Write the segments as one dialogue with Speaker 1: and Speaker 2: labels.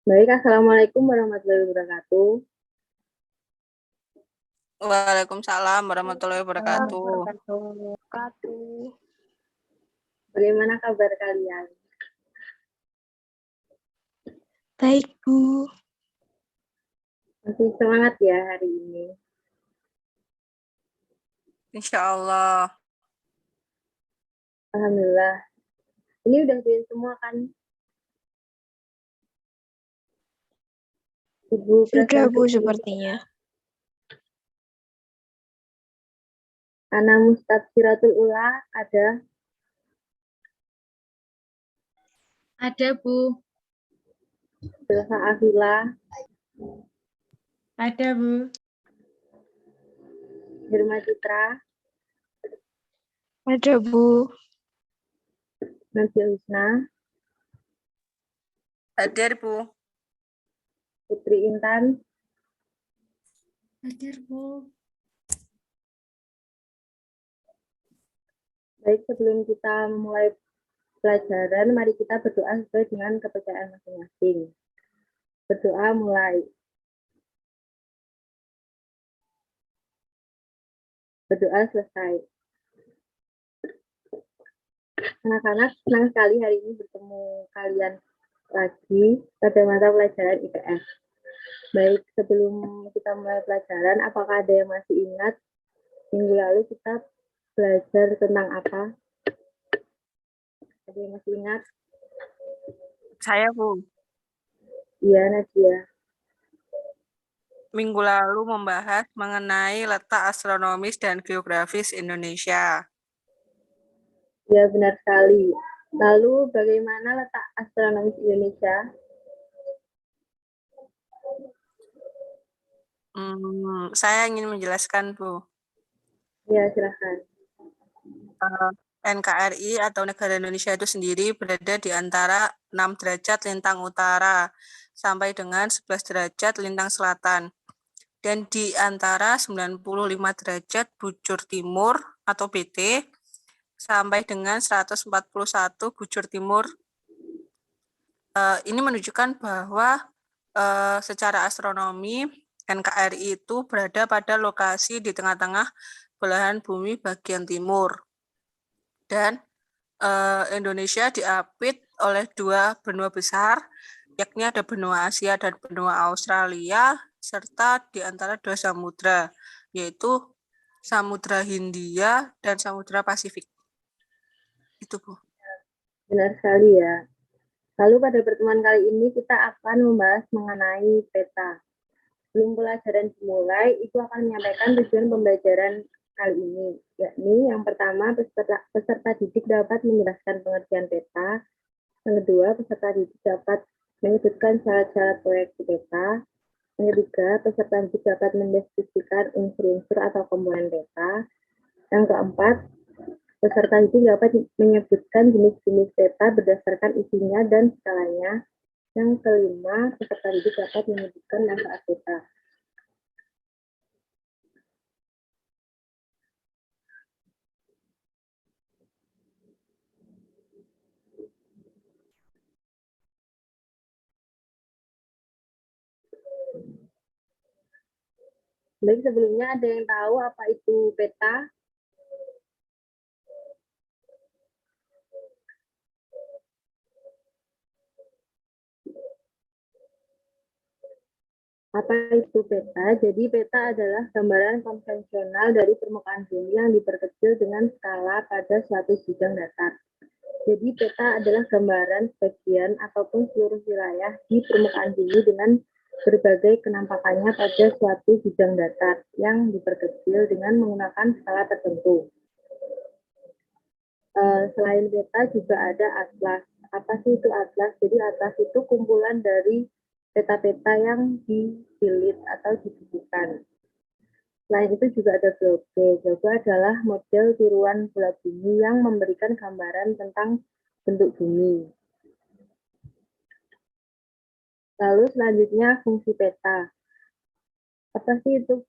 Speaker 1: Baik, Assalamualaikum warahmatullahi wabarakatuh.
Speaker 2: Waalaikumsalam warahmatullahi wabarakatuh.
Speaker 1: Bagaimana kabar kalian?
Speaker 3: Baik, Bu.
Speaker 1: Masih semangat ya hari ini?
Speaker 2: Insya Allah.
Speaker 1: Alhamdulillah. Ini udah join semua kan? Ibu
Speaker 3: Sudah, Bu,
Speaker 1: Prasanti.
Speaker 3: sepertinya.
Speaker 1: Ana Mustabsiratul Ula ada?
Speaker 4: Ada, Bu.
Speaker 1: Silva Afila,
Speaker 4: Ada, Bu.
Speaker 1: Hirma Citra,
Speaker 3: Ada, Bu.
Speaker 1: Nadia Husna,
Speaker 2: Hadir, Bu.
Speaker 1: Putri Intan,
Speaker 4: Hadir, Bu.
Speaker 1: Baik, sebelum kita memulai pelajaran, mari kita berdoa sesuai dengan kepercayaan masing-masing. Berdoa mulai. Berdoa selesai. Anak-anak, senang sekali hari ini bertemu kalian lagi pada mata pelajaran IPS. Baik, sebelum kita mulai pelajaran, apakah ada yang masih ingat minggu lalu kita belajar tentang apa? Ada yang masih ingat?
Speaker 2: Saya, Bu.
Speaker 1: Iya, Nadia.
Speaker 2: Minggu lalu membahas mengenai letak astronomis dan geografis Indonesia.
Speaker 1: Ya, benar sekali. Lalu, bagaimana letak astronomis Indonesia?
Speaker 2: Saya ingin menjelaskan, Bu.
Speaker 1: Ya, silahkan.
Speaker 2: NKRI atau Negara Indonesia itu sendiri berada di antara 6 derajat lintang utara sampai dengan 11 derajat lintang selatan. Dan di antara 95 derajat bujur timur atau BT sampai dengan 141 bujur timur. Ini menunjukkan bahwa secara astronomi NKRI itu berada pada lokasi di tengah-tengah belahan bumi bagian timur. Dan Indonesia diapit oleh 2 benua besar, yakni ada benua Asia dan benua Australia, serta di antara 2 samudra, yaitu Samudra Hindia dan Samudra Pasifik. Itu, Bu.
Speaker 1: Benar sekali ya. Lalu pada pertemuan kali ini kita akan membahas mengenai peta. Sebelum pelajaran dimulai, Ibu akan menyampaikan tujuan pembelajaran kali ini, yakni yang pertama, peserta didik dapat menjelaskan pengertian peta. Yang kedua, peserta didik dapat menyebutkan syarat-syarat proyeksi peta. Yang ketiga, peserta didik dapat mendeskripsikan unsur-unsur atau komponen peta. Yang keempat, peserta didik dapat menyebutkan jenis-jenis peta berdasarkan isinya dan skalanya. Yang kelima, peserta didik dapat menyebutkan manfaat peta. Baik, sebelumnya ada yang tahu apa itu peta? Apa itu peta? Jadi peta adalah gambaran konvensional dari permukaan bumi yang diperkecil dengan skala pada suatu bidang datar. Jadi peta adalah gambaran sebagian ataupun seluruh wilayah di permukaan bumi dengan berbagai kenampakannya pada suatu bidang datar yang diperkecil dengan menggunakan skala tertentu. Selain peta juga ada atlas. Apa sih itu atlas? Jadi atlas itu kumpulan dari peta-peta yang dijilid atau dibukukan. Selain itu juga ada globe. Globe adalah model tiruan bulat bumi yang memberikan gambaran tentang bentuk bumi. Lalu selanjutnya fungsi peta. Apa sih itu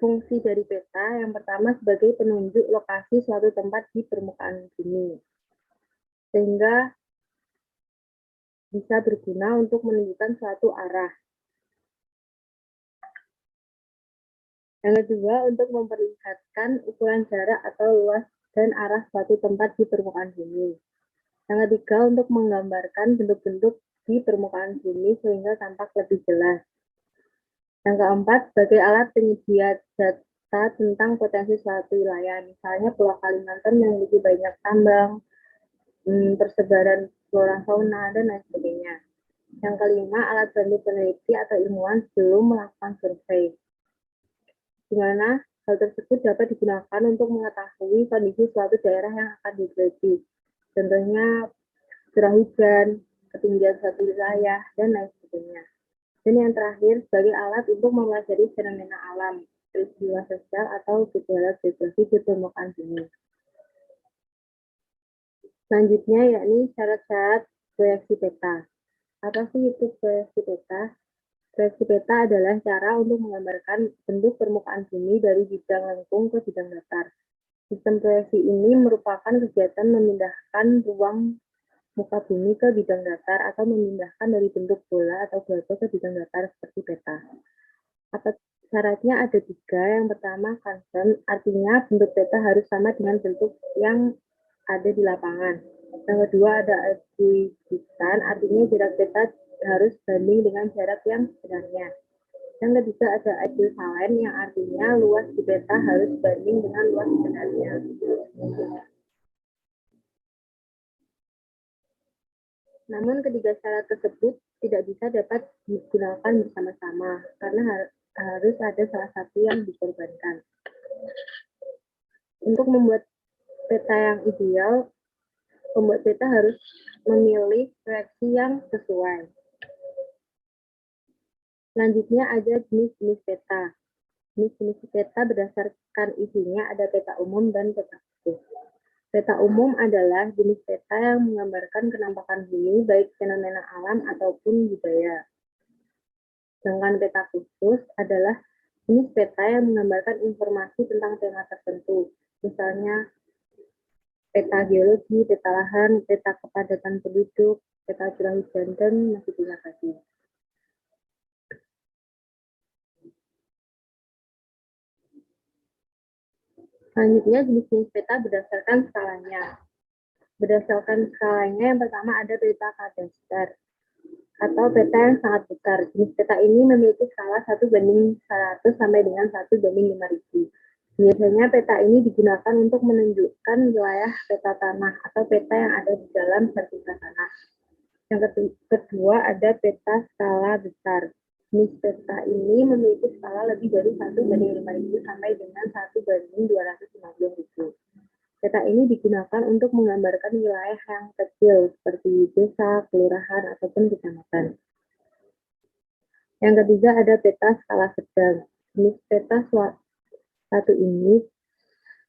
Speaker 1: fungsi dari peta? Yang pertama sebagai penunjuk lokasi suatu tempat di permukaan bumi. Sehingga bisa berguna untuk menunjukkan suatu arah. Yang kedua, untuk memperlihatkan ukuran jarak atau luas dan arah suatu tempat di permukaan bumi. Yang ketiga, untuk menggambarkan bentuk-bentuk di permukaan bumi sehingga tampak lebih jelas. Yang keempat, sebagai alat penyedia data tentang potensi suatu wilayah. Misalnya Pulau Kalimantan memiliki banyak tambang, persebaran flora fauna, dan lain sebagainya. Yang kelima, alat bantu peneliti atau ilmuwan sebelum melakukan survei, di mana hal tersebut dapat digunakan untuk mengetahui kondisi suatu daerah yang akan diteliti. Contohnya curah hujan, ketinggian suatu wilayah, dan lain sebagainya. Dan yang terakhir, sebagai alat untuk mempelajari fenomena alam, peristiwa sosial, atau gejala geografi di permukaan bumi. Selanjutnya yakni syarat-syarat proyeksi peta. Apa sih itu proyeksi peta? Proyeksi peta adalah cara untuk menggambarkan bentuk permukaan bumi dari bidang lengkung ke bidang datar. Sistem proyeksi ini merupakan kegiatan memindahkan ruang muka bumi ke bidang datar atau memindahkan dari bentuk bola atau batu ke bidang datar seperti peta. Apa syaratnya ada 3. Yang pertama, constant, artinya bentuk peta harus sama dengan bentuk yang ada di lapangan. Yang kedua, ada equidistant, artinya jarak peta harus banding dengan jarak yang sebenarnya. Yang ketiga, ada equivalen, yang artinya luas di peta harus banding dengan luas sebenarnya. Namun ketiga syarat tersebut tidak bisa dapat digunakan bersama-sama karena harus ada salah satu yang dikorbankan. Untuk membuat peta yang ideal, pembuat peta harus memilih proyeksi yang sesuai. Selanjutnya ada jenis-jenis peta. Jenis-jenis peta berdasarkan isinya ada peta umum dan peta khusus. Peta umum adalah jenis peta yang menggambarkan penampakan bumi, baik fenomena alam ataupun budaya. Sedangkan peta khusus adalah jenis peta yang menggambarkan informasi tentang tema tertentu. Misalnya peta geologi, peta lahan, peta kepadatan penduduk, peta curah hujan, dan masih banyak lagi. Selanjutnya, jenis-jenis peta berdasarkan skalanya. Berdasarkan skalanya, yang pertama ada peta kadastar atau peta yang sangat besar. Jenis peta ini memiliki skala 1:100 sampai dengan 1:5000. Biasanya peta ini digunakan untuk menunjukkan wilayah peta tanah atau peta yang ada di dalam sertifikat tanah. Yang kedua ada peta skala besar. Jenis peta ini memiliki skala lebih dari 1:5000 sampai dengan 1:250.000. Peta ini digunakan untuk menggambarkan wilayah yang kecil seperti desa, kelurahan, ataupun kecamatan. Yang ketiga ada peta skala sedang. Jenis peta satu ini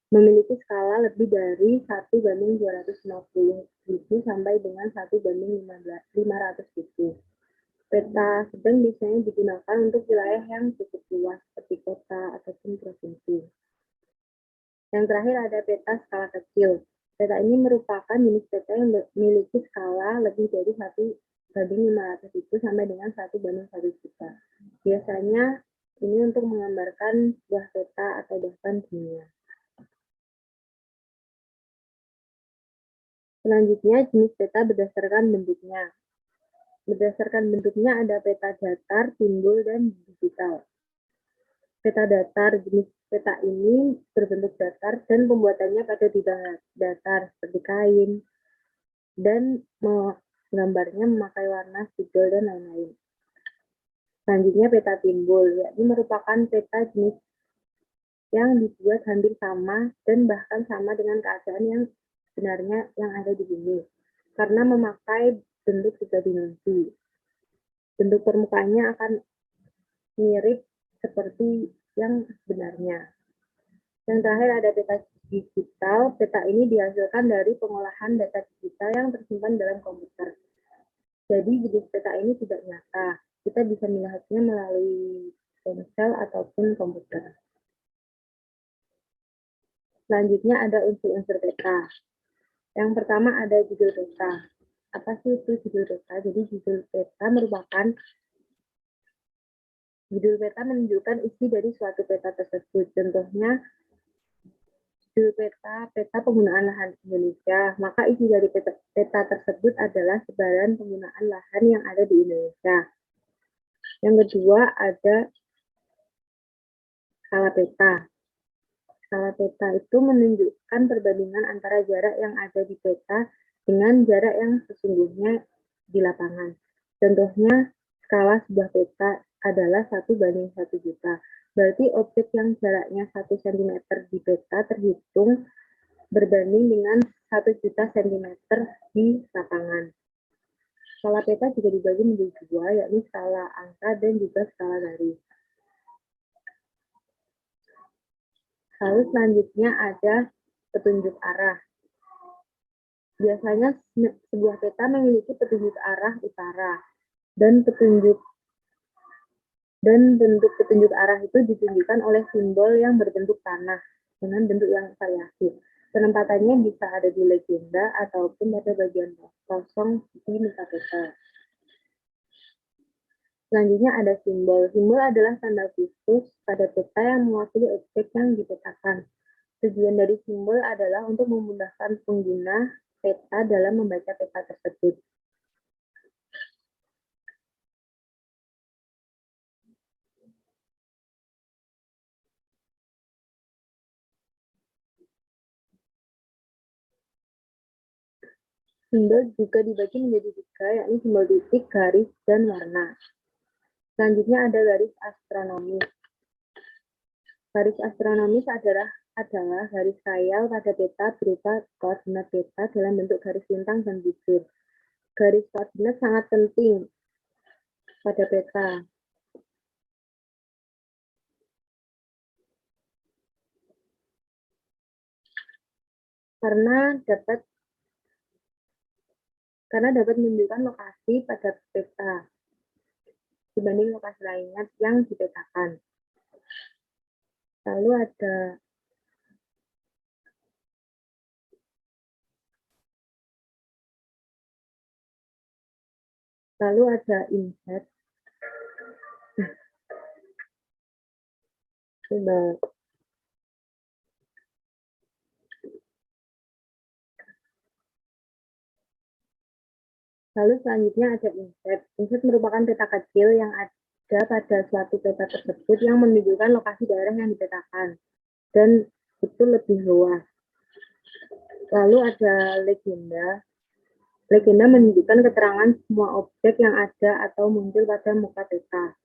Speaker 1: memiliki skala lebih dari 1:250.000 sampai dengan 1:500.000. Peta sedang biasanya digunakan untuk wilayah yang cukup luas seperti kota ataupun provinsi. Yang terakhir ada peta skala kecil. Peta ini merupakan jenis peta yang memiliki skala lebih dari 1:500.000 sampai dengan 1:1 juta. Biasanya ini untuk menggambarkan sebuah peta atau bahkan dunia. Selanjutnya, jenis peta berdasarkan bentuknya. Berdasarkan bentuknya ada peta datar, timbul, dan digital. Peta datar, jenis peta ini berbentuk datar dan pembuatannya pada bidang datar seperti kain dan gambarnya memakai warna spidol dan lain-lain. Selanjutnya peta timbul, yakni merupakan peta jenis yang dibuat hampir sama dan bahkan sama dengan keadaan yang sebenarnya yang ada di bumi karena memakai bentuk 3 dimensi. Bentuk permukaannya akan mirip seperti yang sebenarnya. Yang terakhir ada peta digital. Peta ini dihasilkan dari pengolahan data digital yang tersimpan dalam komputer. Jadi jenis peta ini tidak nyata. Kita bisa melihatnya melalui ponsel ataupun komputer. Selanjutnya ada unsur-unsur peta. Yang pertama ada judul peta. apa sih itu judul peta? Jadi judul peta menunjukkan isi dari suatu peta tersebut. Contohnya judul peta penggunaan lahan Indonesia. Maka isi dari peta tersebut adalah sebaran penggunaan lahan yang ada di Indonesia. Yang kedua ada skala peta. Skala peta itu menunjukkan perbandingan antara jarak yang ada di peta dengan jarak yang sesungguhnya di lapangan. Contohnya, skala sebuah peta adalah 1:1 juta. Berarti objek yang jaraknya 1 cm di peta terhitung berbanding dengan 1 juta cm di lapangan. Skala peta juga dibagi menjadi dua, yakni skala angka dan juga skala garis. Lalu selanjutnya ada petunjuk arah. Biasanya sebuah peta memiliki petunjuk arah utara dan bentuk petunjuk arah itu ditunjukkan oleh simbol yang berbentuk panah dengan bentuk yang variasi. Penempatannya bisa ada di legenda ataupun pada bagian kosong di muka peta. Selanjutnya ada simbol. Simbol adalah tanda khusus pada peta yang mewakili objek yang dipetakan. Tujuan dari simbol adalah untuk memudahkan pengguna peta dalam membaca peta tersebut. Simbol juga dibagi menjadi tiga, yakni simbol titik, garis, dan warna. Selanjutnya ada garis astronomis. Garis astronomis adalah garis khayal pada peta berupa koordinat peta dalam bentuk garis lintang dan bujur. Garis koordinat sangat penting pada peta. Karena dapat menunjukkan lokasi pada peta dibanding lokasi lainnya yang dipetakan. Lalu ada inset. Coba. Lalu selanjutnya ada inset. Inset merupakan peta kecil yang ada pada suatu peta tersebut yang menunjukkan lokasi daerah yang dipetakan dan itu lebih luas. Lalu ada legenda. Legenda menunjukkan keterangan semua objek yang ada atau muncul pada muka peta.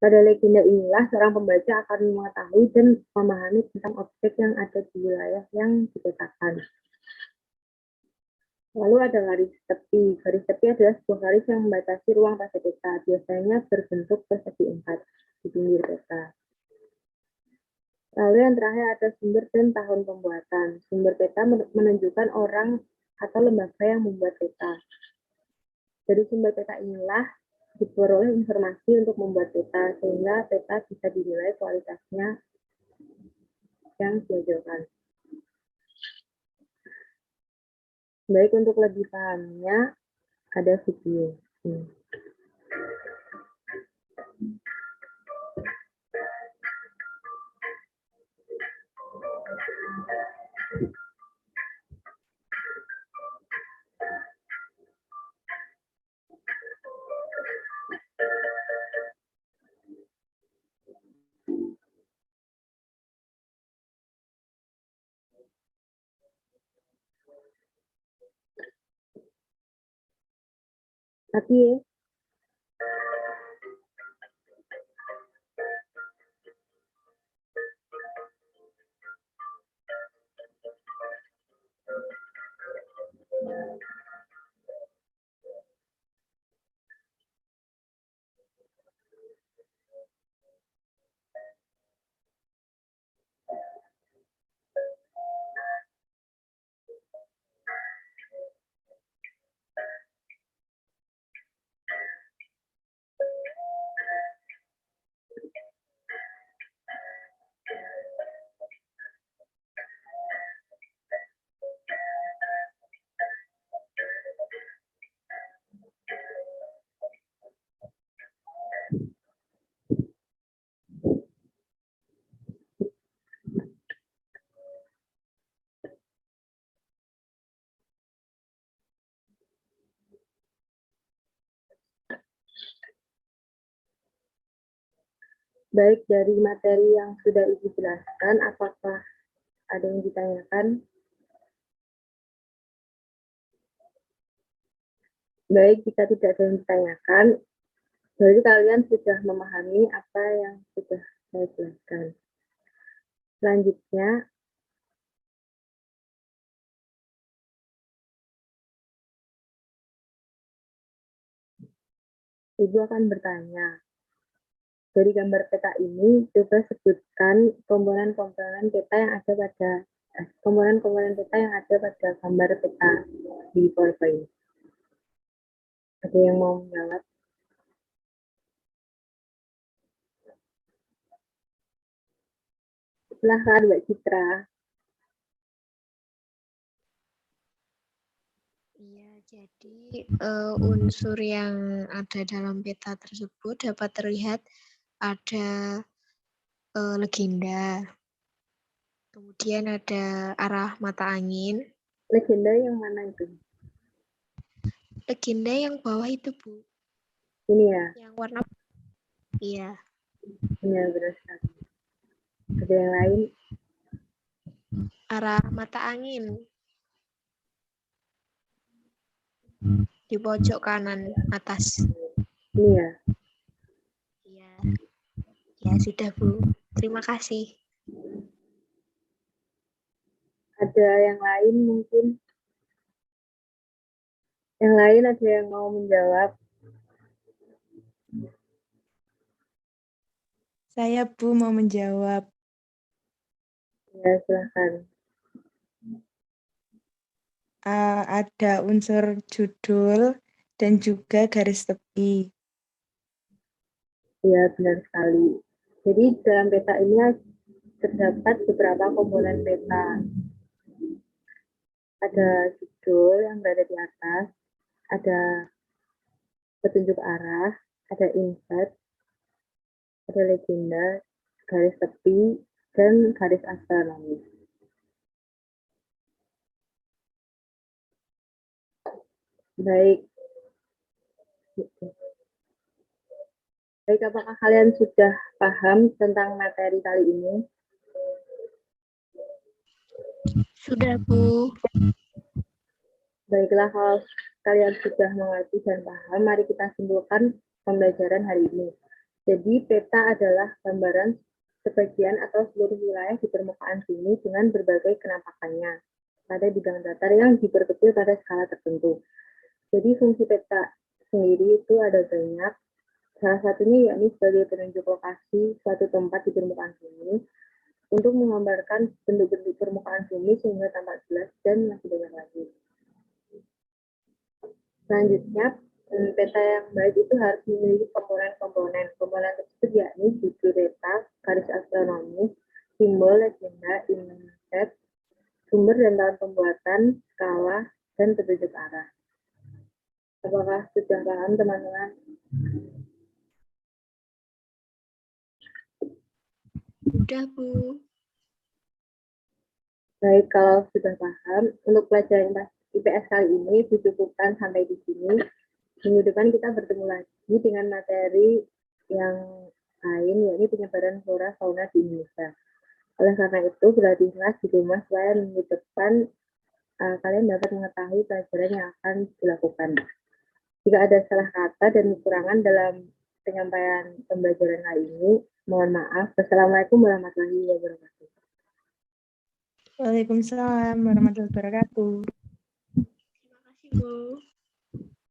Speaker 1: Pada legenda inilah seorang pembaca akan mengetahui dan memahami tentang objek yang ada di wilayah yang dipetakan. Lalu ada garis tepi. Garis tepi adalah sebuah garis yang membatasi ruang pada peta, biasanya berbentuk persegi 4 di pinggir peta. Lalu yang terakhir ada sumber dan tahun pembuatan. Sumber peta menunjukkan orang atau lembaga yang membuat peta. Dari sumber peta inilah diperoleh informasi untuk membuat peta, sehingga peta bisa dinilai kualitasnya yang diajarkan. Baik, untuk lebih pahamnya ada video. Tapi Baik, dari materi yang sudah Ibu jelaskan, apakah ada yang ditanyakan? Baik, jika tidak ada yang ditanyakan, berarti kalian sudah memahami apa yang sudah saya jelaskan. Selanjutnya, Ibu akan bertanya, dari gambar peta ini, coba sebutkan komponen-komponen peta yang ada pada gambar peta di PowerPoint. Ada yang mau menjawab? Silahkan, Mbak Citra.
Speaker 3: Iya, jadi unsur yang ada dalam peta tersebut dapat terlihat ada legenda, kemudian ada arah mata angin.
Speaker 1: Legenda yang mana itu?
Speaker 3: Legenda yang bawah itu, Bu,
Speaker 1: Ini ya,
Speaker 3: yang warna iya.
Speaker 1: benar sekali. Ada yang lain?
Speaker 3: Arah mata angin di pojok kanan atas.
Speaker 1: Ini ya.
Speaker 3: Iya. Ya sudah, Bu. Terima kasih.
Speaker 1: Ada yang lain mungkin? Yang lain ada yang mau menjawab?
Speaker 5: Saya, Bu, mau menjawab.
Speaker 1: Ya, silahkan.
Speaker 5: Ada unsur judul dan juga garis tepi.
Speaker 1: Ya, benar sekali. Jadi dalam peta ini terdapat beberapa komponen peta. Ada judul yang berada di atas, ada petunjuk arah, ada insert, ada legenda, garis tepi, dan garis astronomi. Baik. Baik, apakah kalian sudah paham tentang materi kali ini?
Speaker 3: Sudah, Bu.
Speaker 1: Baiklah, kalau kalian sudah mengerti dan paham, mari kita simpulkan pembelajaran hari ini. Jadi, peta adalah gambaran sebagian atau seluruh wilayah di permukaan bumi dengan berbagai kenampakannya pada bidang datar yang diperkecil pada skala tertentu. Jadi, fungsi peta sendiri itu ada banyak. Salah satunya yakni sebagai penunjuk lokasi suatu tempat di permukaan bumi untuk menggambarkan bentuk-bentuk permukaan bumi sehingga tampak jelas dan masih banyak lagi. Selanjutnya, peta yang baik itu harus memiliki komponen-komponen. Komponen tersebut yakni judul peta, garis astronomi, simbol, legenda, inset, sumber dan tahun pembuatan, skala, dan petunjuk arah. Apakah sudah paham, teman-teman?
Speaker 3: Sudah, Bu.
Speaker 1: Baik, kalau sudah paham, untuk pelajaran IPS kali ini dicukupkan sampai di sini. Minggu depan kita bertemu lagi dengan materi yang lain, yakni penyebaran flora fauna di Indonesia. Oleh karena itu, berlatihlah di rumah supaya minggu depan kalian dapat mengetahui pelajaran yang akan dilakukan. Jika ada salah kata dan kekurangan dalam penyampaian pembelajaran kali ini, mohon maaf. Wassalamualaikum warahmatullahi wabarakatuh.
Speaker 5: Waalaikumsalam warahmatullahi wabarakatuh.
Speaker 3: Terima kasih, Bu.